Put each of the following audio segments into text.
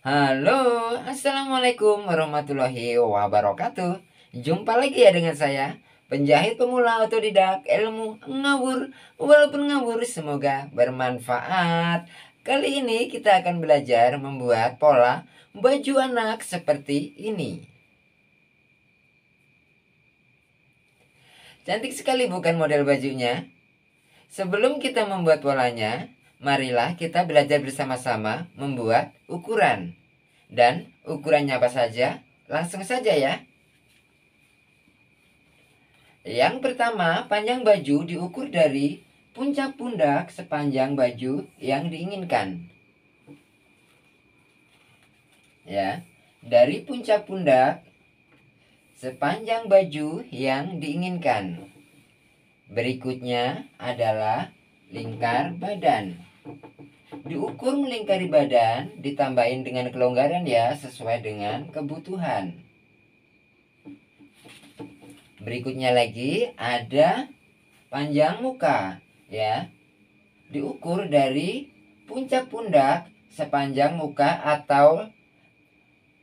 Halo, Assalamualaikum warahmatullahi wabarakatuh. Jumpa lagi ya dengan saya, penjahit pemula otodidak ilmu ngawur. Walaupun ngawur, semoga bermanfaat. Kali ini kita akan belajar membuat pola baju anak seperti ini. Cantik sekali bukan model bajunya? Sebelum kita membuat polanya, marilah kita belajar bersama-sama membuat ukuran. Dan ukurannya apa saja? Langsung saja ya. Yang pertama, panjang baju diukur dari puncak pundak sepanjang baju yang diinginkan. Ya, dari puncak pundak sepanjang baju yang diinginkan. Berikutnya adalah lingkar badan. Diukur melingkari badan, ditambahin dengan kelonggaran ya, sesuai dengan kebutuhan. Berikutnya lagi ada panjang muka, ya. Diukur dari puncak pundak sepanjang muka atau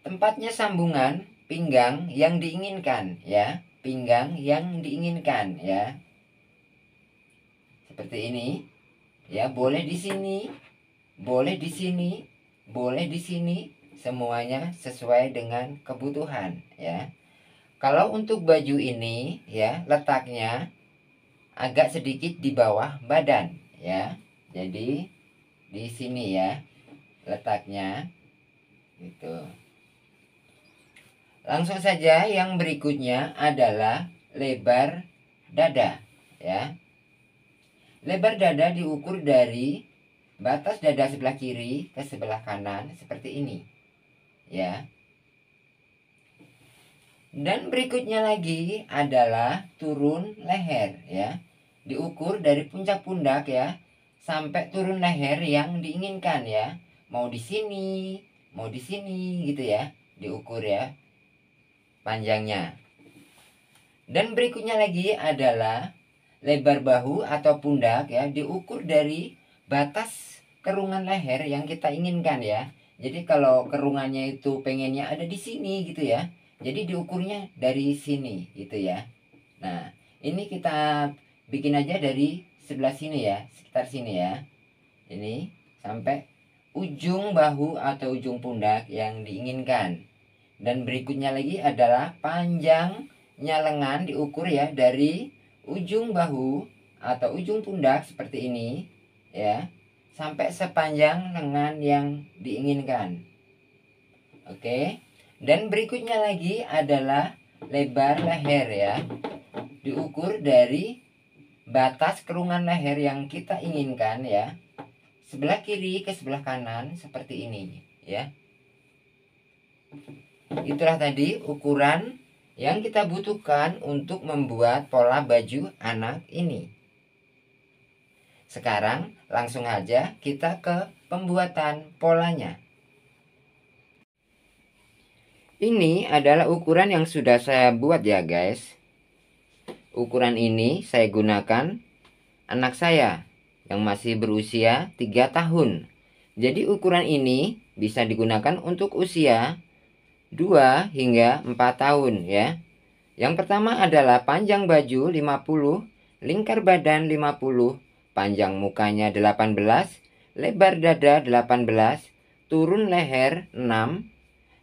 tempatnya sambungan pinggang yang diinginkan, ya. Pinggang yang diinginkan, ya. Seperti ini. Ya, boleh di sini, boleh di sini, boleh di sini, semuanya sesuai dengan kebutuhan, ya. Kalau untuk baju ini ya letaknya agak sedikit di bawah badan ya. Jadi di sini ya letaknya gitu. Langsung saja yang berikutnya adalah lebar dada ya. Lebar dada diukur dari batas dada sebelah kiri ke sebelah kanan seperti ini ya. Dan berikutnya lagi adalah turun leher ya. Diukur dari puncak pundak ya sampai turun leher yang diinginkan ya. Mau di sini, mau di sini gitu ya. Diukur ya panjangnya. Dan berikutnya lagi adalah lebar bahu atau pundak ya, diukur dari batas kerungan leher yang kita inginkan ya. Jadi kalau kerungannya itu pengennya ada di sini gitu ya. Jadi diukurnya dari sini gitu ya. Nah, ini kita bikin aja dari sebelah sini ya, sekitar sini ya. Ini sampai ujung bahu atau ujung pundak yang diinginkan. Dan berikutnya lagi adalah panjangnya lengan diukur ya dari ujung bahu atau ujung pundak seperti ini ya, sampai sepanjang lengan yang diinginkan. Oke. Dan berikutnya lagi adalah lebar leher ya. Diukur dari batas kerungan leher yang kita inginkan ya. Sebelah kiri ke sebelah kanan seperti ini ya. Itulah tadi ukuran yang kita butuhkan untuk membuat pola baju anak ini. Sekarang langsung aja kita ke pembuatan polanya. Ini adalah ukuran yang sudah saya buat ya guys. Ukuran ini saya gunakan anak saya yang masih berusia 3 tahun. Jadi ukuran ini bisa digunakan untuk usia 2 hingga 4 tahun ya. Yang pertama adalah panjang baju 50, lingkar badan 50, panjang mukanya 18, lebar dada 18, turun leher 6,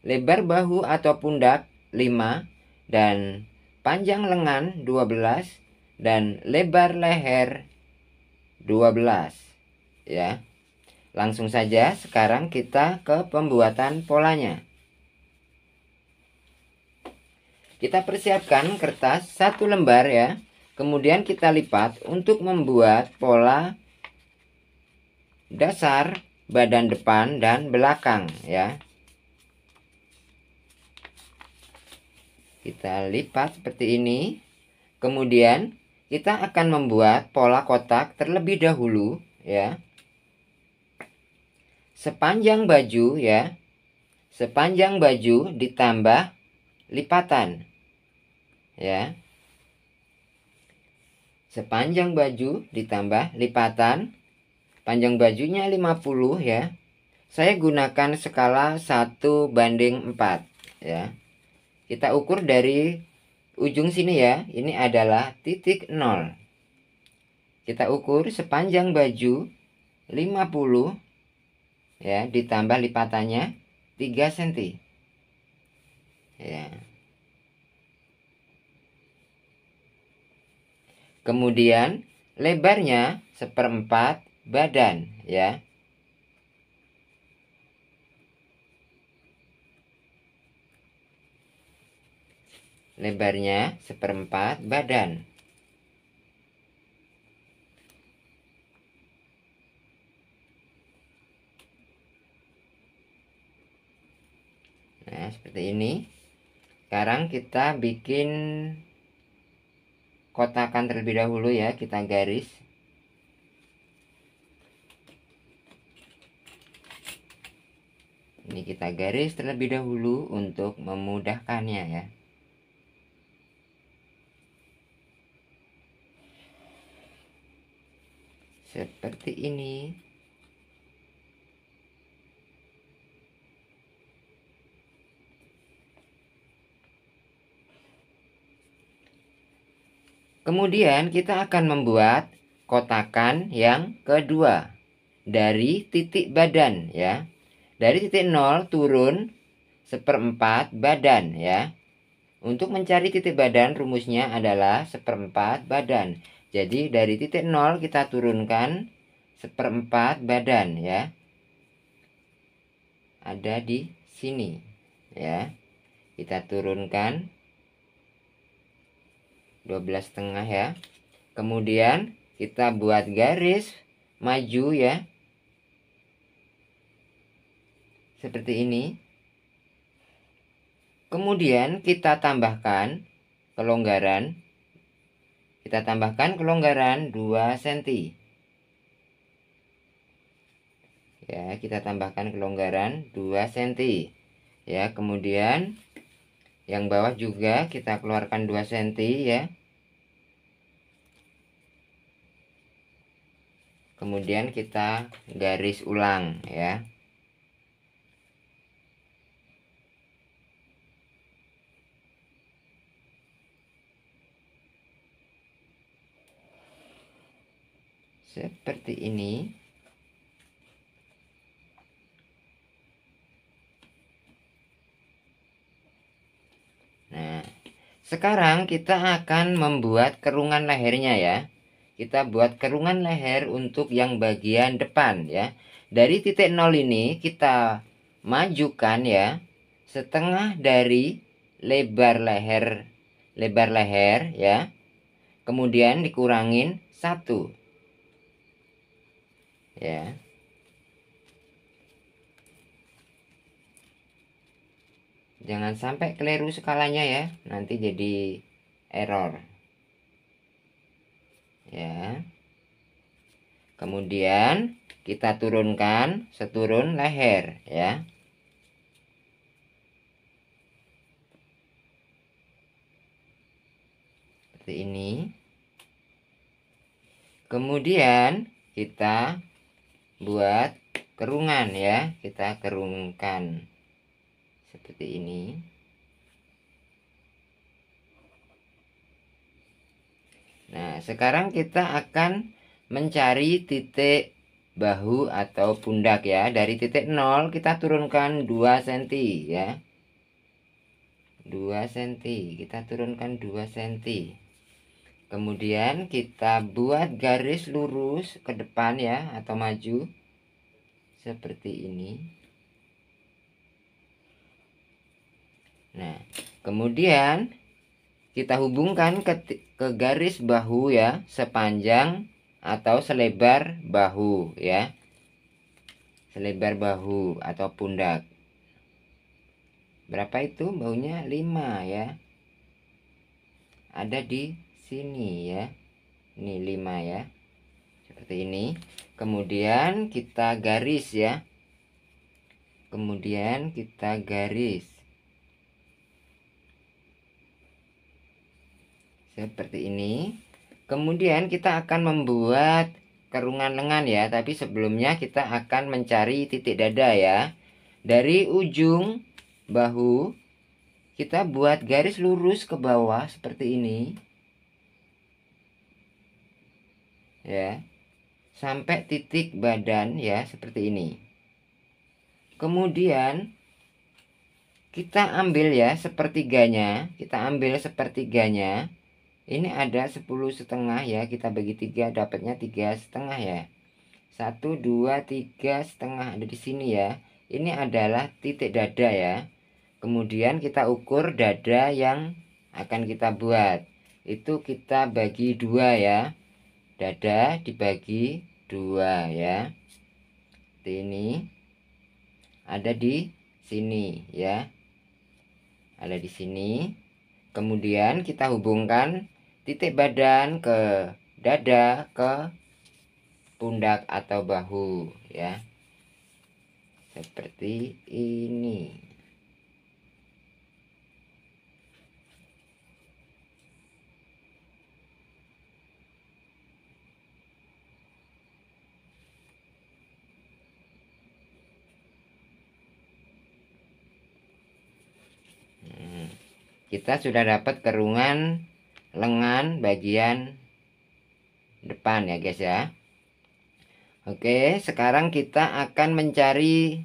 lebar bahu atau pundak 5, dan panjang lengan 12, dan lebar leher 12 ya. Langsung saja sekarang kita ke pembuatan polanya. Kita persiapkan kertas 1 lembar ya. Kemudian kita lipat untuk membuat pola dasar badan depan dan belakang ya. Kita lipat seperti ini. Kemudian kita akan membuat pola kotak terlebih dahulu ya. Sepanjang baju ya. Sepanjang baju ditambah lipatan ya. Sepanjang baju ditambah lipatan. Panjang bajunya 50 ya. Saya gunakan skala 1:4 ya. Kita ukur dari ujung sini ya. Ini adalah titik 0. Kita ukur sepanjang baju 50 ya, ditambah lipatannya 3 cm. Ya. Kemudian lebarnya 1/4 badan ya. Lebarnya 1/4 badan. Nah, seperti ini. Sekarang kita bikin kotakan terlebih dahulu ya, kita garis. Ini kita garis terlebih dahulu untuk memudahkannya ya. Seperti ini. Kemudian kita akan membuat kotakan yang kedua dari titik badan ya. Dari titik 0 turun 1/4 badan ya. Untuk mencari titik badan rumusnya adalah 1/4 badan. Jadi dari titik 0 kita turunkan 1/4 badan ya. Ada di sini ya. Kita turunkan 12,5 ya. Kemudian kita buat garis maju ya. Seperti ini. Kemudian kita tambahkan kelonggaran. Kita tambahkan kelonggaran 2 cm. Ya, kita tambahkan kelonggaran 2 cm. Ya, kemudian yang bawah juga kita keluarkan 2 cm ya. Kemudian kita garis ulang ya. Seperti ini. Nah, sekarang kita akan membuat kerungan lehernya ya. Kita buat kerungan leher untuk yang bagian depan ya. Dari titik 0 ini kita majukan ya, setengah dari lebar leher ya. Kemudian dikurangin 1 ya. Jangan sampai keliru skalanya ya, nanti jadi error ya. Kemudian kita turunkan seturun leher ya. Seperti ini. Kemudian kita buat kerungan ya. Kita kerungkan seperti ini. Nah, sekarang kita akan mencari titik bahu atau pundak ya. Dari titik 0 kita turunkan 2 cm ya. 2 cm, kita turunkan 2 cm. Kemudian kita buat garis lurus ke depan ya, atau maju seperti ini. Nah, kemudian kita hubungkan ke garis bahu ya, sepanjang atau selebar bahu ya. Selebar bahu atau pundak. Berapa itu bahunya? 5 ya. Ada di sini ya. Ini 5 ya. Seperti ini. Kemudian kita garis ya. Kemudian kita garis. Seperti ini. Kemudian kita akan membuat kerungan lengan ya, tapi sebelumnya kita akan mencari titik dada ya. Dari ujung bahu kita buat garis lurus ke bawah seperti ini ya, sampai titik badan ya, seperti ini. Kemudian kita ambil ya sepertiganya, ini ada 10,5 ya, kita bagi 3 dapatnya 3,5 ya. 1 2 3,5 ada di sini ya. Ini adalah titik dada ya. Kemudian kita ukur dada yang akan kita buat, itu kita bagi 2 ya. Dada dibagi 2 ya. Ini ada di sini ya. Ada di sini. Kemudian kita hubungkan titik badan ke dada ke pundak atau bahu ya. Seperti ini. Kita sudah dapat kerungan lengan bagian depan ya guys ya. Oke, sekarang kita akan mencari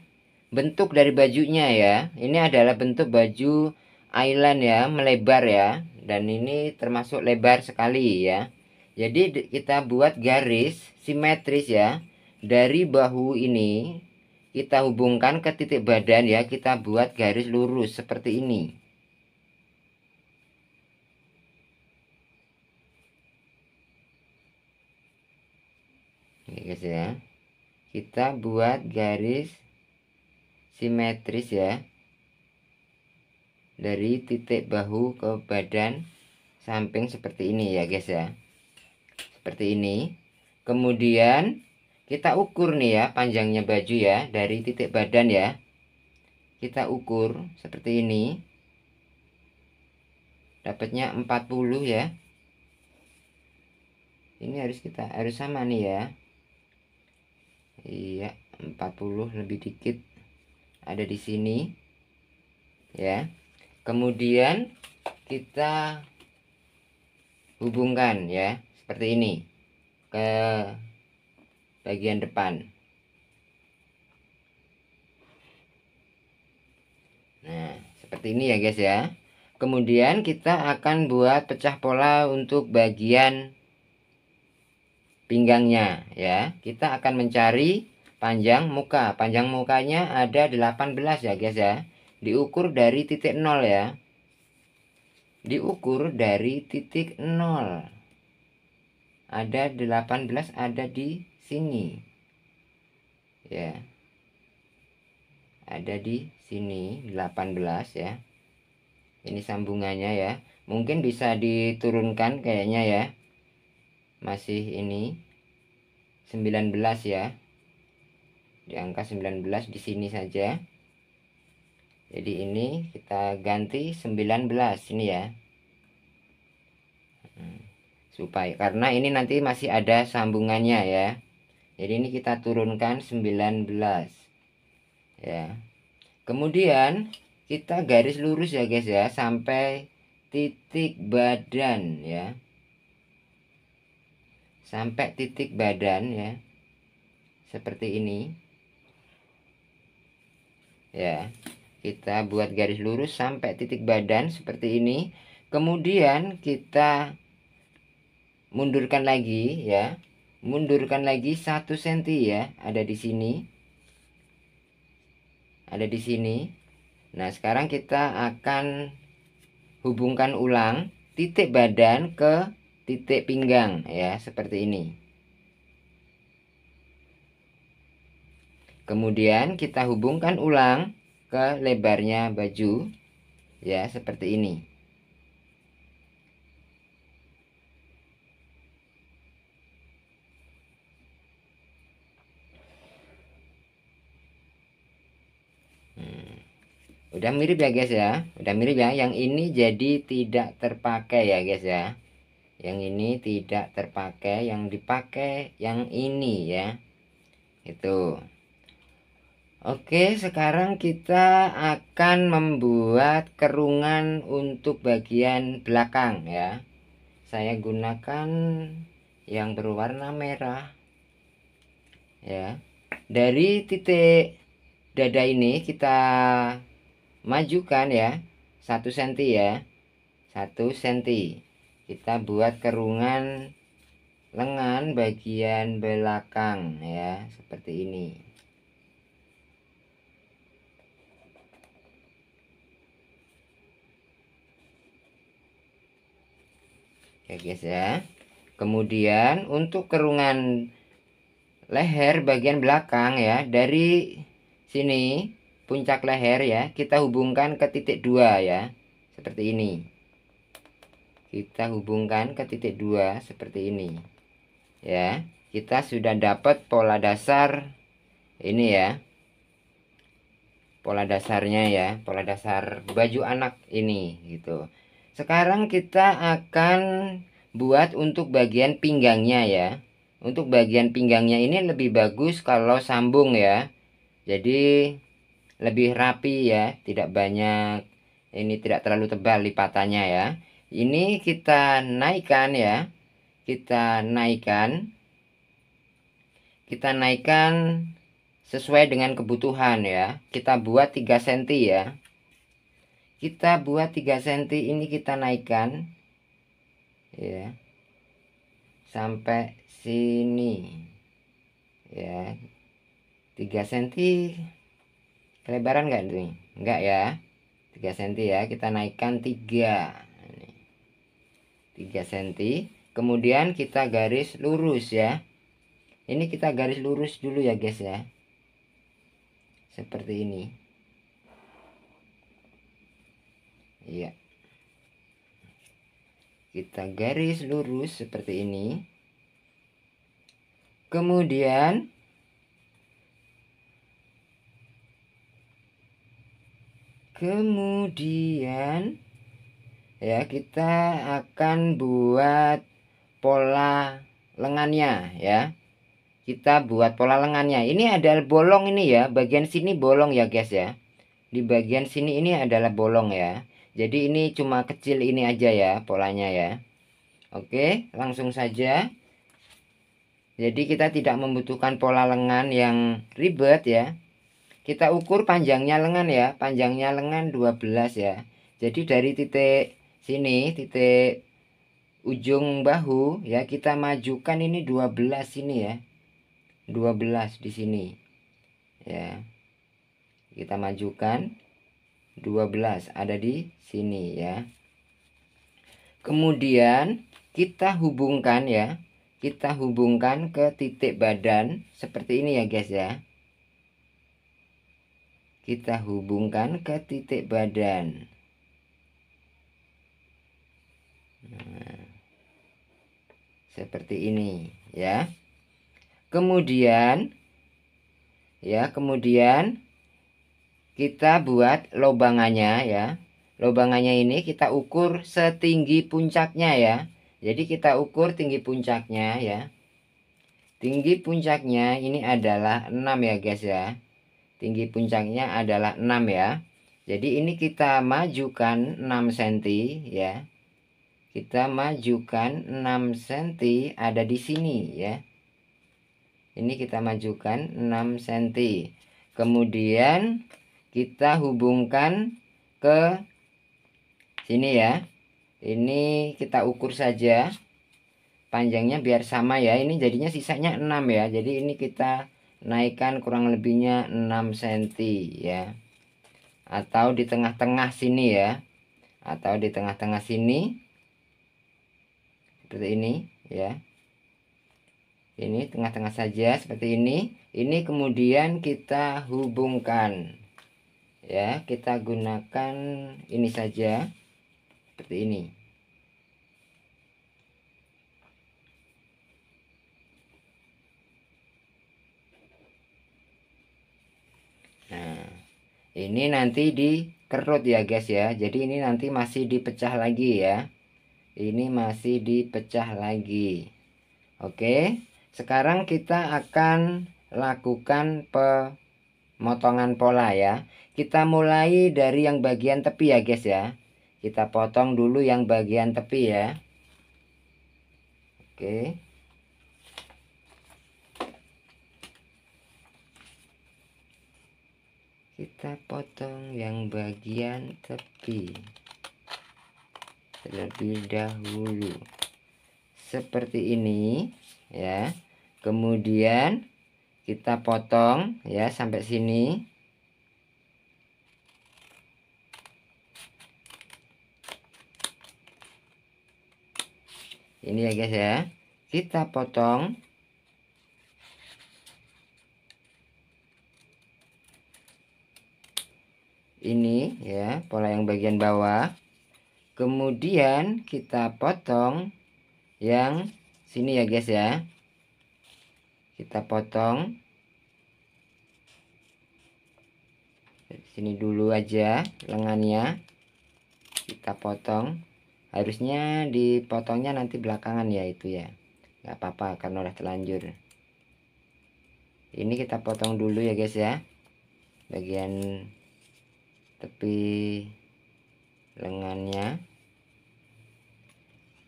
bentuk dari bajunya ya. Ini adalah bentuk baju island ya, melebar ya. Dan ini termasuk lebar sekali ya. Jadi kita buat garis simetris ya. Dari bahu ini kita hubungkan ke titik badan ya. Kita buat garis lurus seperti ini. Ini guys ya, kita buat garis simetris ya, dari titik bahu ke badan samping seperti ini ya guys ya, seperti ini. Kemudian kita ukur nih ya panjangnya baju ya, dari titik badan ya, kita ukur seperti ini, dapatnya 40 ya. Ini harus sama nih ya. Iya, 40 lebih dikit ada di sini ya. Kemudian kita hubungkan ya seperti ini ke bagian depan. Nah, seperti ini ya guys ya. Kemudian kita akan buat pecah pola untuk bagian pinggangnya ya. Kita akan mencari panjang muka. Panjang mukanya ada 18 ya guys ya. Diukur dari titik 0 ya. Diukur dari titik 0. Ada 18 ada di sini. Ya. Ada di sini 18 ya. Ini sambungannya ya. Mungkin bisa diturunkan kayaknya ya. Masih ini 19 ya, di angka 19 di sini saja. Jadi ini kita ganti 19 ini ya, supaya karena ini nanti masih ada sambungannya ya. Jadi ini kita turunkan 19 ya. Kemudian kita garis lurus ya guys ya, sampai titik badan ya, sampai titik badan ya, seperti ini ya. Kita buat garis lurus sampai titik badan seperti ini. Kemudian kita mundurkan lagi ya, mundurkan lagi 1 cm ya, ada di sini, ada di sini. Nah sekarang kita akan hubungkan ulang titik badan ke titik pinggang ya, seperti ini. Kemudian kita hubungkan ulang ke lebarnya baju ya, seperti ini. Udah mirip ya guys ya, udah mirip ya. Yang ini jadi tidak terpakai ya guys ya. Yang ini tidak terpakai, yang dipakai yang ini ya. Itu. Oke, sekarang kita akan membuat kerungan untuk bagian belakang ya. Saya gunakan yang berwarna merah ya. Dari titik dada ini kita majukan ya 1 cm ya, 1 cm. Kita buat kerungan lengan bagian belakang ya, seperti ini. Oke guys ya. Kemudian untuk kerungan leher bagian belakang ya, dari sini puncak leher ya, kita hubungkan ke titik 2 ya, seperti ini. Kita hubungkan ke titik 2 seperti ini ya. Kita sudah dapat pola dasar ini ya, pola dasarnya ya, pola dasar baju anak ini gitu. Sekarang kita akan buat untuk bagian pinggangnya ya. Untuk bagian pinggangnya ini lebih bagus kalau sambung ya, jadi lebih rapi ya, tidak banyak, ini tidak terlalu tebal lipatannya ya. Ini kita naikkan ya, kita naikkan sesuai dengan kebutuhan ya. Kita buat 3 cm ya, kita buat 3 cm, ini kita naikkan ya sampai sini ya. 3 cm kelebaran enggak nih? Enggak ya, 3 cm ya, kita naikkan 3 cm. Kemudian kita garis lurus ya. Ini kita garis lurus dulu ya guys ya, seperti ini iya. Kita garis lurus seperti ini. Kemudian ya kita akan buat pola lengannya ya. Kita buat pola lengannya. Ini adalah bolong ini ya, bagian sini bolong ya guys ya. Di bagian sini ini adalah bolong ya. Jadi ini cuma kecil ini aja ya polanya ya. Oke, langsung saja. Jadi kita tidak membutuhkan pola lengan yang ribet ya. Kita ukur panjangnya lengan ya, panjangnya lengan 12 ya. Jadi dari titik sini, titik ujung bahu ya, kita majukan ini 12 sini ya. 12 di sini. Ya. Kita majukan 12 ada di sini ya. Kemudian kita hubungkan ya. Kita hubungkan ke titik badan seperti ini ya guys ya. Kita hubungkan ke titik badan. Nah, seperti ini ya. Kemudian kita buat lobangannya ya. Lobangannya ini kita ukur setinggi puncaknya ya. Jadi kita ukur tinggi puncaknya ya. Tinggi puncaknya ini adalah 6 ya guys ya. Tinggi puncaknya adalah 6 ya. Jadi ini kita majukan 6 cm ya. Kita majukan 6 cm ada di sini ya. Ini kita majukan 6 cm. Kemudian kita hubungkan ke sini ya. Ini kita ukur saja panjangnya biar sama ya. Ini jadinya sisanya 6 ya. Jadi ini kita naikkan kurang lebihnya 6 cm ya. Atau di tengah-tengah sini ya. Atau di tengah-tengah sini. Seperti ini ya. Ini tengah-tengah saja seperti ini. Ini kemudian kita hubungkan ya. Kita gunakan ini saja seperti ini. Nah, ini nanti dikerut ya guys ya. Jadi ini nanti masih dipecah lagi ya. Ini masih dipecah lagi. Oke, sekarang kita akan lakukan pemotongan pola ya. Kita mulai dari yang bagian tepi ya guys ya. Kita potong dulu yang bagian tepi ya. Oke. Kita potong yang bagian tepi terlebih dahulu. Seperti ini ya. Kemudian kita potong ya sampai sini. Ini ya guys ya. Kita potong. Ini ya, pola yang bagian bawah. Kemudian kita potong yang sini ya guys ya. Kita potong dari sini dulu aja lengannya. Kita potong. Harusnya dipotongnya nanti belakangan ya itu ya. Nggak apa-apa karena udah terlanjur. Ini kita potong dulu ya guys ya. Bagian tepi lengannya.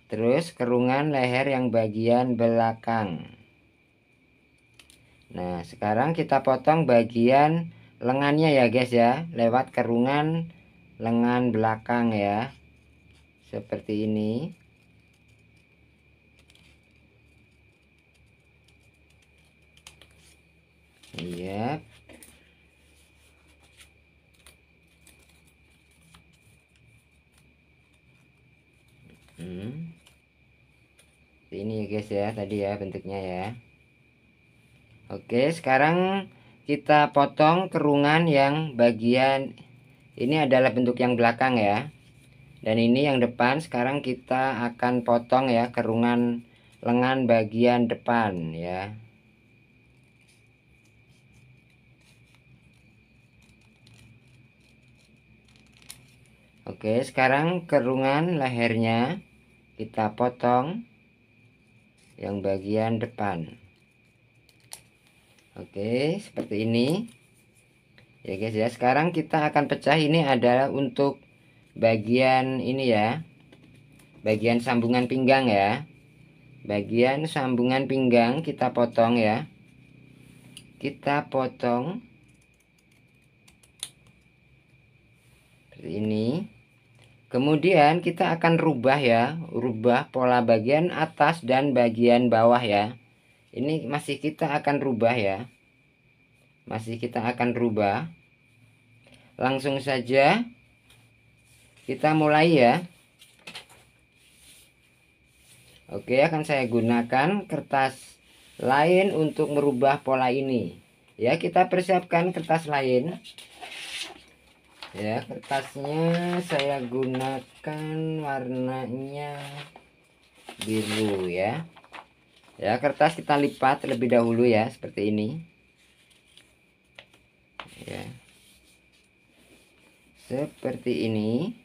Terus kerungan leher yang bagian belakang. Nah, sekarang kita potong bagian lengannya ya guys ya, lewat kerungan lengan belakang ya. Seperti ini. Iya. Ini ya guys ya, tadi ya bentuknya ya. Oke, sekarang kita potong kerungan yang bagian ini adalah bentuk yang belakang ya. Dan ini yang depan. Sekarang kita akan potong ya kerungan lengan bagian depan ya. Oke, sekarang kerungan lehernya kita potong yang bagian depan. Oke, seperti ini. Ya guys ya, sekarang kita akan pecah. Ini adalah untuk bagian ini ya. Bagian sambungan pinggang ya. Bagian sambungan pinggang kita potong ya. Kita potong seperti ini. Kemudian kita akan rubah ya, rubah pola bagian atas dan bagian bawah ya. Ini masih kita akan rubah ya. Masih kita akan rubah. Langsung saja kita mulai ya. Oke, akan saya gunakan kertas lain untuk merubah pola ini. Ya, kita persiapkan kertas lain. Ya, kertasnya saya gunakan warnanya biru ya. Ya, kertas kita lipat terlebih dahulu ya, seperti ini. Ya. Seperti ini.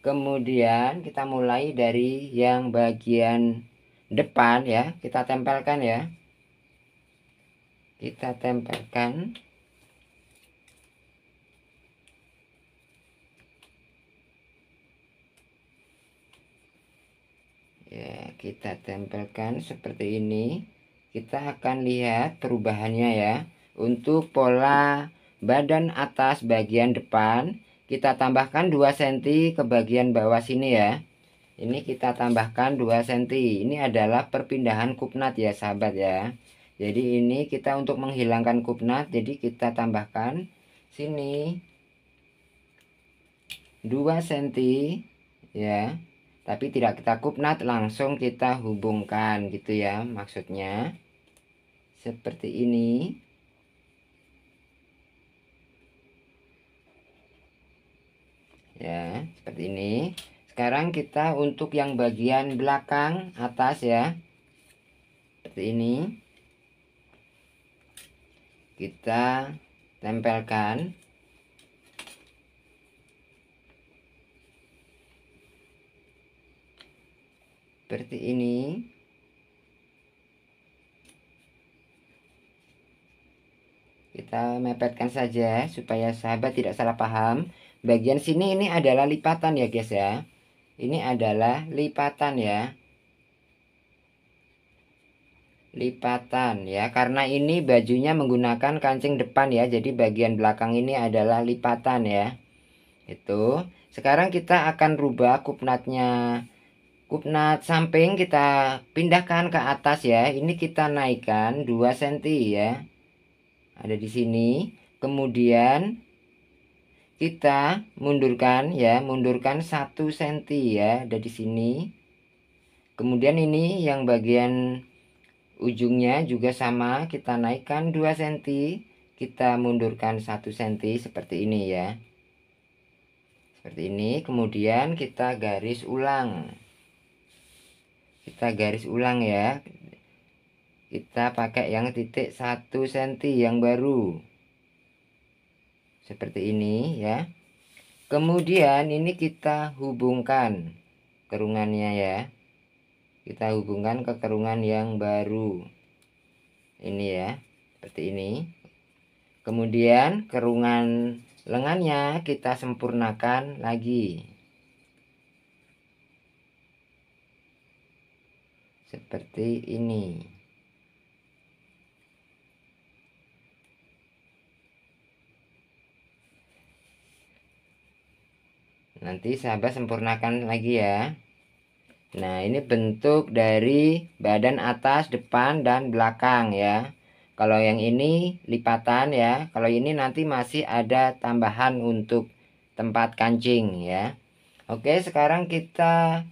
Kemudian kita mulai dari yang bagian depan ya, kita tempelkan ya. Kita tempelkan. Ya, kita tempelkan seperti ini. Kita akan lihat perubahannya ya. Untuk pola badan atas bagian depan, kita tambahkan 2 cm ke bagian bawah sini ya. Ini kita tambahkan 2 cm. Ini adalah perpindahan kupnat ya sahabat ya. Jadi ini kita untuk menghilangkan kupnat, jadi kita tambahkan sini 2 cm ya. Tapi tidak kita kupnat, langsung kita hubungkan gitu ya maksudnya. Seperti ini. Ya, seperti ini. Sekarang kita untuk yang bagian belakang atas ya. Seperti ini. Kita tempelkan. seperti ini. Kita mepetkan saja supaya sahabat tidak salah paham. Bagian sini ini adalah lipatan ya guys ya. Ini adalah lipatan ya. Lipatan ya, karena ini bajunya menggunakan kancing depan ya. Jadi bagian belakang ini adalah lipatan ya. Itu. Sekarang kita akan rubah kupnatnya. Kupnat samping kita pindahkan ke atas ya. Ini kita naikkan 2 cm ya. Ada di sini. Kemudian kita mundurkan ya, mundurkan 1 cm ya, ada di sini. Kemudian ini yang bagian ujungnya juga sama, kita naikkan 2 cm, kita mundurkan 1 cm seperti ini ya. Seperti ini, kemudian kita garis ulang. Kita garis ulang ya. Kita pakai yang titik 1 cm yang baru. Seperti ini ya. Kemudian ini kita hubungkan kerungannya ya. Kita hubungkan ke kerungan yang baru. Ini ya, seperti ini. Kemudian kerungan lengannya kita sempurnakan lagi. Seperti ini. Nanti sahabat sempurnakan lagi ya. Nah, ini bentuk dari badan atas, depan, dan belakang ya. Kalau yang ini lipatan ya. Kalau ini nanti masih ada tambahan untuk tempat kancing ya. Oke, sekarang kita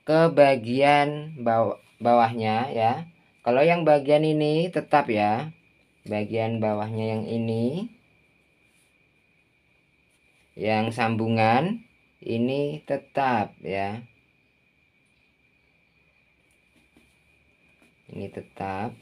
ke bagian bawahnya ya. Kalau yang bagian ini tetap ya. Bagian bawahnya yang ini. Yang sambungan ini tetap ya. Ini tetap.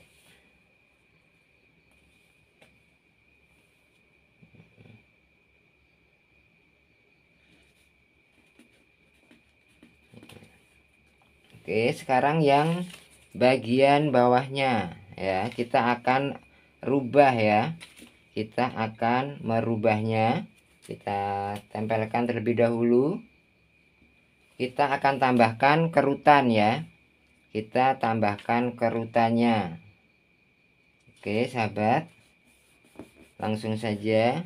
Oke, sekarang yang bagian bawahnya ya, kita akan rubah ya. Kita akan merubahnya. Kita tempelkan terlebih dahulu. Kita akan tambahkan kerutan ya. Kita tambahkan kerutannya. Oke, sahabat. Langsung saja.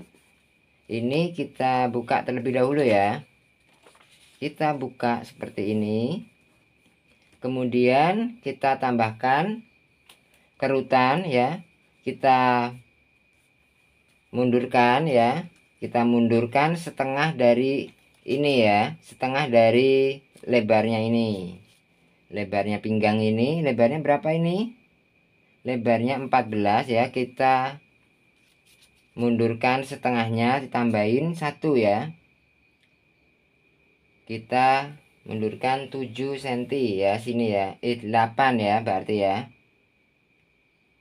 Ini kita buka terlebih dahulu ya. Kita buka seperti ini. Kemudian kita tambahkan kerutan ya. Kita mundurkan ya. Kita mundurkan setengah dari ini ya. Setengah dari lebarnya ini. Lebarnya pinggang ini. Lebarnya berapa ini? Lebarnya 14 ya. Kita mundurkan setengahnya. Ditambahin 1 ya. Kita mundurkan 7 cm ya, sini ya. 8 ya berarti ya.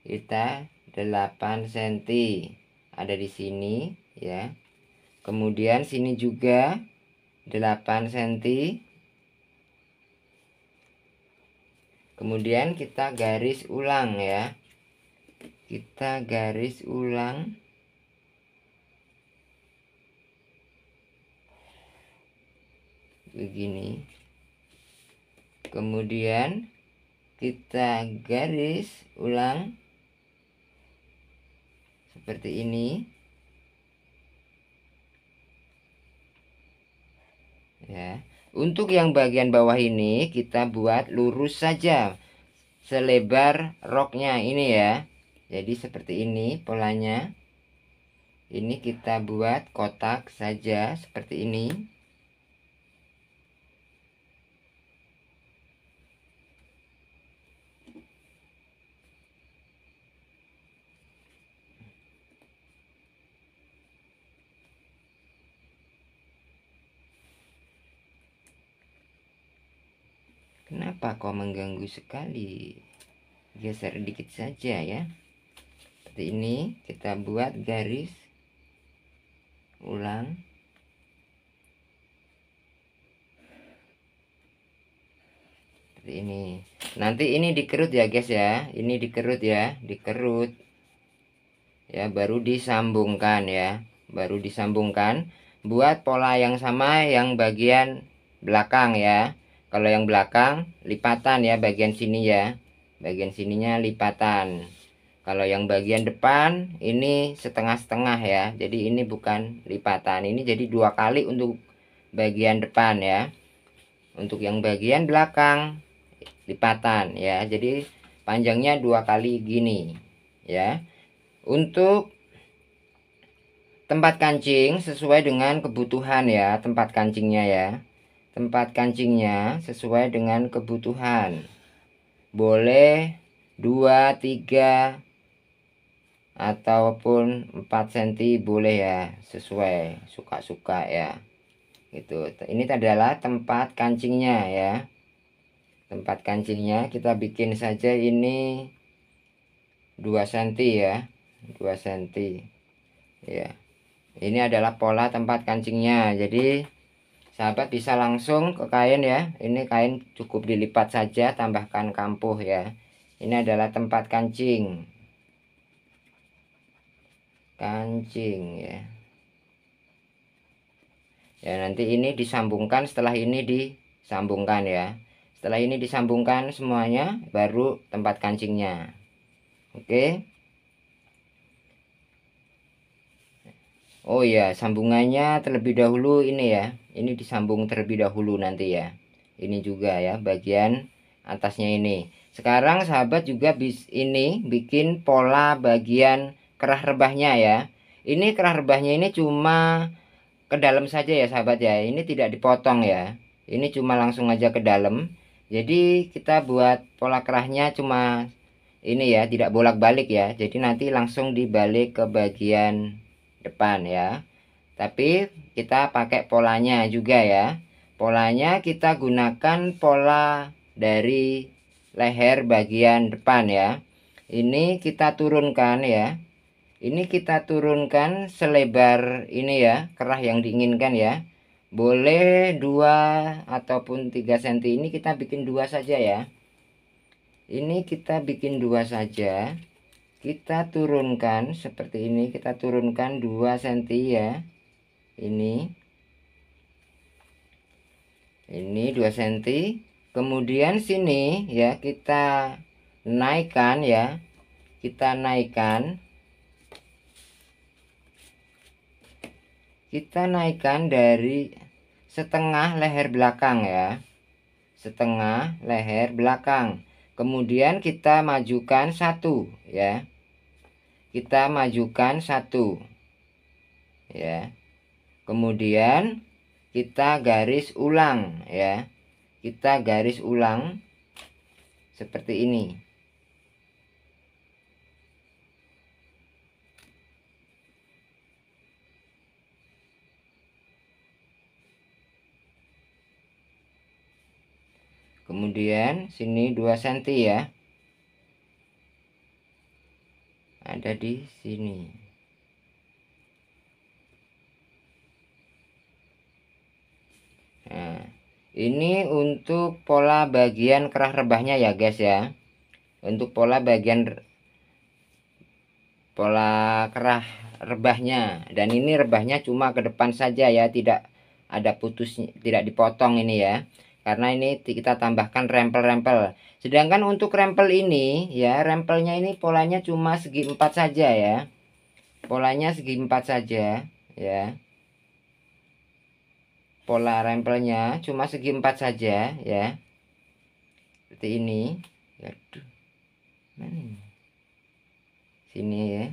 Kita 8 cm ada di sini ya. Kemudian sini juga 8 cm. Kemudian kita garis ulang ya. Kita garis ulang. Begini. Kemudian kita garis ulang seperti ini ya. Untuk yang bagian bawah ini kita buat lurus saja selebar roknya ini ya. Jadi seperti ini polanya. Ini kita buat kotak saja seperti ini. Kenapa kau mengganggu sekali? Geser dikit saja ya. Seperti ini kita buat garis ulang. seperti ini. Nanti ini dikerut ya guys ya, ini dikerut ya, dikerut ya, baru disambungkan ya, baru disambungkan. Buat pola yang sama yang bagian belakang ya. Kalau yang belakang lipatan ya, bagian sini ya, bagian sininya lipatan. Kalau yang bagian depan ini setengah-setengah ya, jadi ini bukan lipatan, ini jadi 2 kali untuk bagian depan ya. Untuk yang bagian belakang lipatan ya, jadi panjangnya 2 kali gini ya. Untuk tempat kancing sesuai dengan kebutuhan ya, tempat kancingnya ya, tempat kancingnya sesuai dengan kebutuhan, boleh 2, 3 ataupun 4 cm boleh ya, sesuai suka-suka ya gitu. Ini adalah tempat kancingnya ya, tempat kancingnya kita bikin saja ini 2 cm ya, 2 cm ya. Ini adalah pola tempat kancingnya, jadi sahabat bisa langsung ke kain ya. Ini kain cukup dilipat saja, tambahkan kampuh ya. Ini adalah tempat kancing, kancing ya. Ya, nanti ini disambungkan, setelah ini disambungkan ya. Setelah ini disambungkan semuanya, baru tempat kancingnya. Oke. Oh ya, sambungannya terlebih dahulu ini ya. Ini disambung terlebih dahulu nanti ya. Ini juga ya, bagian atasnya ini. Sekarang sahabat juga ini bikin pola bagian kerah rebahnya ya. Ini kerah rebahnya ini cuma ke dalam saja ya sahabat ya. Ini tidak dipotong ya. Ini cuma langsung aja ke dalam. Jadi kita buat pola kerahnya cuma ini ya, tidak bolak-balik ya. Jadi nanti langsung dibalik ke bagian depan ya. Tapi kita pakai polanya juga ya. Polanya kita gunakan pola dari leher bagian depan ya. Ini kita turunkan ya. Ini kita turunkan selebar ini ya, kerah yang diinginkan ya. Boleh 2 ataupun 3 cm. Ini kita bikin 2 saja ya. Ini kita bikin 2 saja. Kita turunkan seperti ini, kita turunkan 2 cm ya. Ini 2 cm. Kemudian sini ya kita naikkan ya. Kita naikkan. Kita naikkan dari setengah leher belakang ya. Setengah leher belakang. Kemudian kita majukan 1 ya. Kita majukan 1 ya. Kemudian kita garis ulang ya. Kita garis ulang seperti ini. Kemudian sini 2 cm ya. Ada di sini. Nah, ini untuk pola bagian kerah rebahnya ya guys ya. Untuk pola bagian pola kerah rebahnya, dan ini rebahnya cuma ke depan saja ya, tidak ada putusnya, tidak dipotong ini ya. Karena ini kita tambahkan rempel-rempel. Sedangkan untuk rempel ini ya, rempelnya ini polanya cuma segi 4 saja ya. Polanya segi 4 saja ya. Pola rempelnya cuma segi 4 saja ya. Seperti ini. Aduh. Mana ini? Sini ya.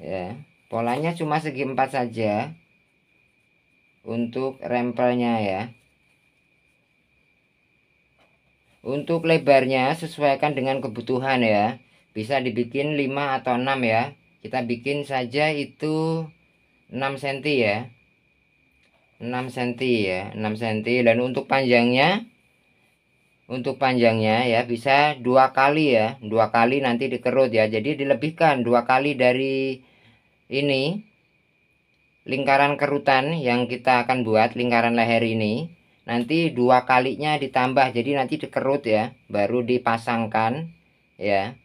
Ya, polanya cuma segi 4 saja untuk rempelnya ya. Untuk lebarnya sesuaikan dengan kebutuhan ya. Bisa dibikin 5 atau 6 ya. Kita bikin saja itu 6 cm ya. 6 cm ya, 6 cm. Dan untuk panjangnya ya bisa 2 kali ya. 2 kali nanti dikerut ya. Jadi dilebihkan 2 kali dari ini lingkaran kerutan yang kita akan buat, lingkaran leher ini. nanti 2 kalinya ditambah, jadi nanti dikerut ya, baru dipasangkan ya.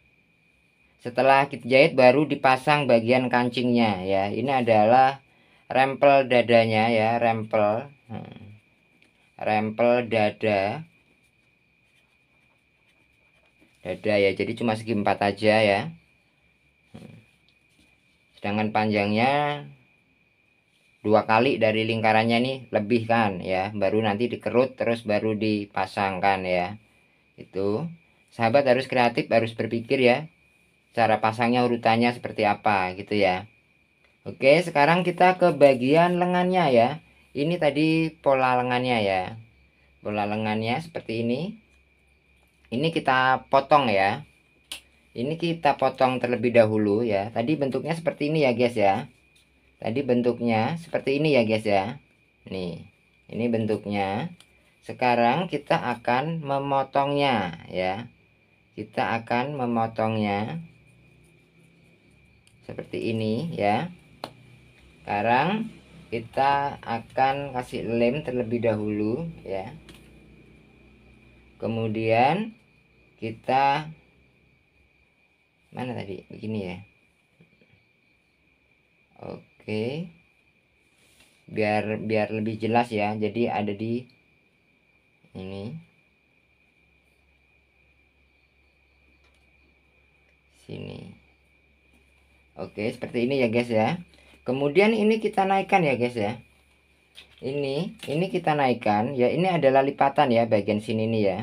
Setelah kita jahit baru dipasang bagian kancingnya ya. Ini adalah rempel dadanya ya, rempel dada ya, jadi cuma segi 4 aja ya. Sedangkan panjangnya 2 kali dari lingkarannya nih, lebih kan ya, baru nanti dikerut terus baru dipasangkan ya. Itu sahabat harus kreatif, harus berpikir ya, cara pasangnya urutannya seperti apa gitu ya. Oke, sekarang kita ke bagian lengannya ya. Ini tadi pola lengannya ya, pola lengannya seperti ini. Ini kita potong ya, ini kita potong terlebih dahulu ya. Tadi bentuknya seperti ini ya guys ya. Tadi bentuknya seperti ini ya guys ya. Nih, ini bentuknya. Sekarang kita akan memotongnya ya. Kita akan memotongnya seperti ini ya. Sekarang kita akan kasih lem terlebih dahulu ya. Kemudian kita mana tadi? Begini ya. Oke, biar lebih jelas ya, jadi ada di ini sini. Oke, seperti ini ya guys ya. Kemudian ini kita naikkan ya guys ya. Ini kita naikkan ya. Ini adalah lipatan ya, bagian sini nih ya.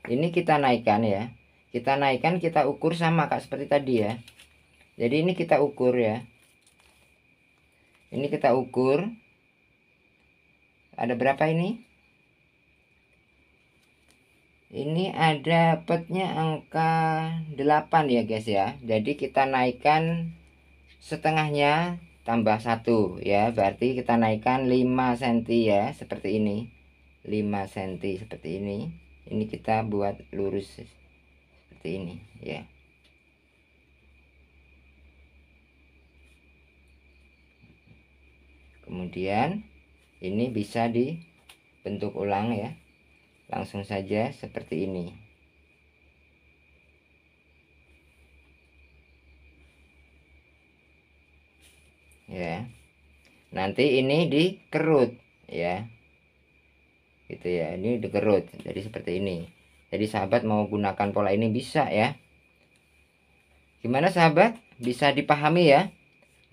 Ini kita naikkan ya. Kita naikkan, kita ukur sama kak seperti tadi ya. Jadi ini kita ukur ya. Ini kita ukur. Ada berapa ini? Ini ada dapatnya angka 8 ya guys ya. Jadi kita naikkan setengahnya tambah 1 ya. Berarti kita naikkan 5 cm ya. Seperti ini. 5 cm seperti ini. Ini kita buat lurus seperti ini ya. Kemudian ini bisa dibentuk ulang ya, langsung saja seperti ini ya. Nanti ini dikerut ya, gitu ya. Ini dikerut jadi seperti ini. Jadi sahabat mau gunakan pola ini bisa ya. Gimana sahabat, bisa dipahami ya?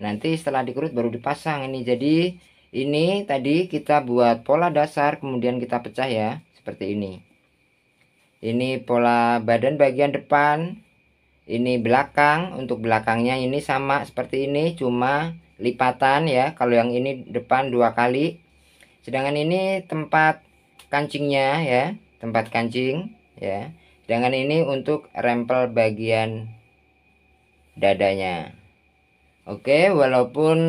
Nanti setelah dikerut baru dipasang ini. Jadi ini tadi kita buat pola dasar, kemudian kita pecah ya, seperti ini. Ini pola badan bagian depan, ini belakang. Untuk belakangnya ini sama seperti ini, cuma lipatan ya. Kalau yang ini depan 2 kali. Sedangkan ini tempat kancingnya ya, tempat kancing ya. Sedangkan ini untuk rempel bagian dadanya. Oke, walaupun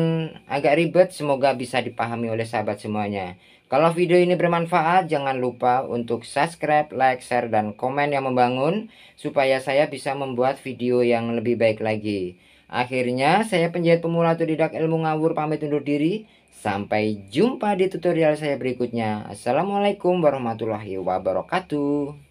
agak ribet, semoga bisa dipahami oleh sahabat semuanya. Kalau video ini bermanfaat, jangan lupa untuk subscribe, like, share, dan komen yang membangun, supaya saya bisa membuat video yang lebih baik lagi. Akhirnya, saya penjahit pemula otodidak ilmu ngawur pamit undur diri. Sampai jumpa di tutorial saya berikutnya. Assalamualaikum warahmatullahi wabarakatuh.